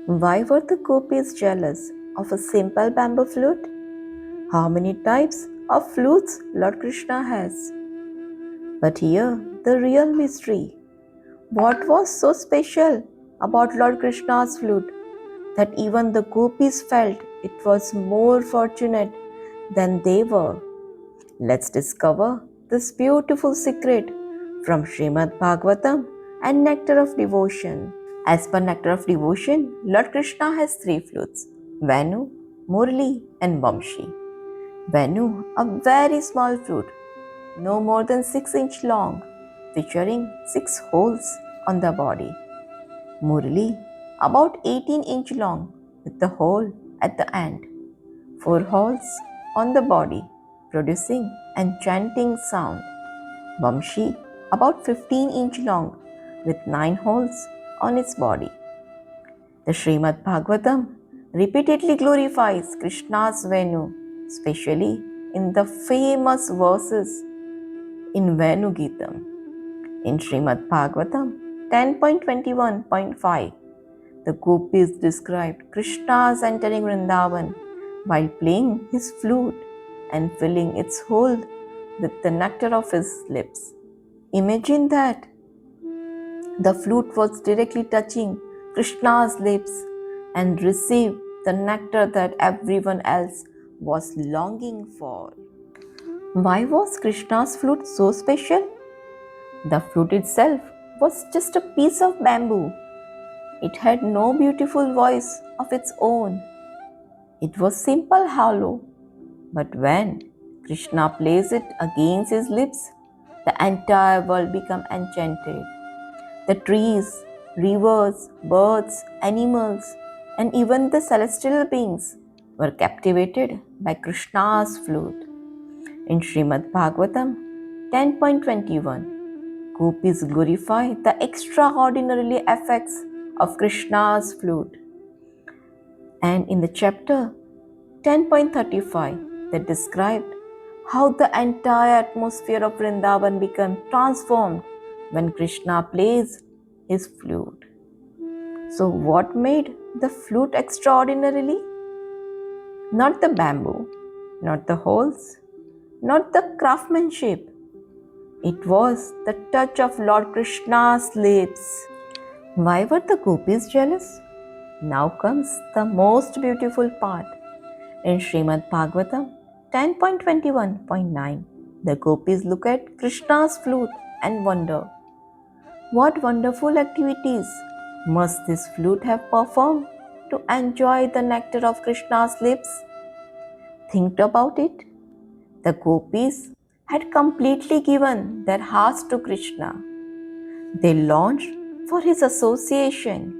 Why were the gopis jealous of a simple bamboo flute? How many types of flutes Lord Krishna has? But here, the real mystery. What was so special about Lord Krishna's flute that even the gopis felt it was more fortunate than they were? Let's discover this beautiful secret from Śrīmad-Bhāgavatam and Nectar of Devotion. As per Nectar of Devotion, Lord Krishna has three flutes: Venu, Murali and Vamshi. Venu, a very small flute, no more than 6 inches long, featuring 6 holes on the body. Murali, about 18 inches long, with a hole at the end. 4 holes on the body, producing enchanting sound. Vamshi, about 15 inches long, with 9 holes on its body. The Śrīmad-Bhāgavatam repeatedly glorifies Krishna's Venu, especially in the famous verses in Venu Geetam. In Srimad-Bhagavatam 10.21.5, the Gopis described Krishna's entering Vrindavan while playing his flute and filling its hole with the nectar of his lips. Imagine that the flute was directly touching Krishna's lips and received the nectar that everyone else was longing for. Why was Krishna's flute so special? The flute itself was just a piece of bamboo. It had no beautiful voice of its own. It was simple hollow. But when Krishna placed it against his lips, the entire world became enchanted. The trees, rivers, birds, animals, and even the celestial beings were captivated by Krishna's flute. In Srimad-Bhagavatam 10.21, Gopis glorify the extraordinary effects of Krishna's flute. And in the chapter 10.35, they described how the entire atmosphere of Vrindavan became transformed when Krishna plays his flute. So what made the flute extraordinarily? Not the bamboo, not the holes, not the craftsmanship. It was the touch of Lord Krishna's lips. Why were the gopis jealous? Now comes the most beautiful part. In Srimad-Bhagavatam 10.21.9, the gopis look at Krishna's flute and wonder, what wonderful activities must this flute have performed to enjoy the nectar of Krishna's lips? Think about it. The gopis had completely given their hearts to Krishna. They longed for his association.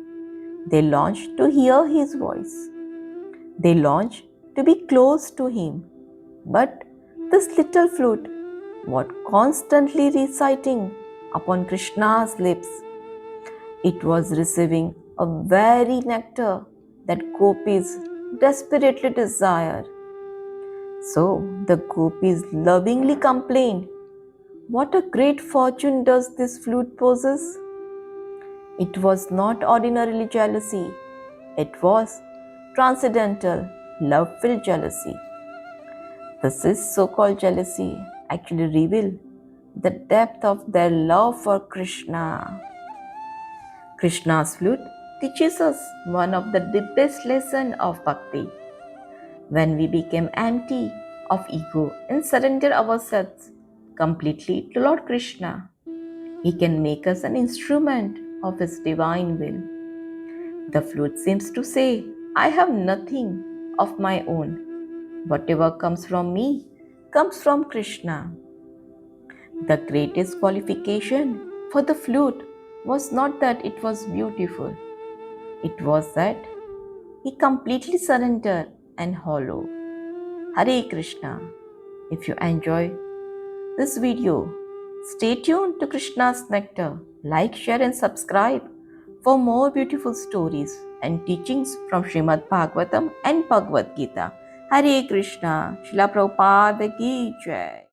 They longed to hear his voice. They longed to be close to him. But this little flute was constantly reciting upon Krishna's lips. It was receiving a very nectar that gopis desperately desired. So the gopis lovingly complained, "What a great fortune does this flute possess?" It was not ordinarily jealousy. It was transcendental, love-filled jealousy. This so-called jealousy actually reveals the depth of their love for Krishna. Krishna's flute teaches us one of the deepest lessons of Bhakti. When we become empty of ego and surrender ourselves completely to Lord Krishna, He can make us an instrument of His divine will. The flute seems to say, I have nothing of my own. Whatever comes from me comes from Krishna. The greatest qualification for the flute was not that it was beautiful. It was that he completely surrendered and hollow. Hare Krishna. If you enjoy this video, stay tuned to Krishna's Nectar. Like, share and subscribe for more beautiful stories and teachings from Srimad Bhagavatam and Bhagavad Gita. Hare Krishna. Srila Prabhupada ki Jai.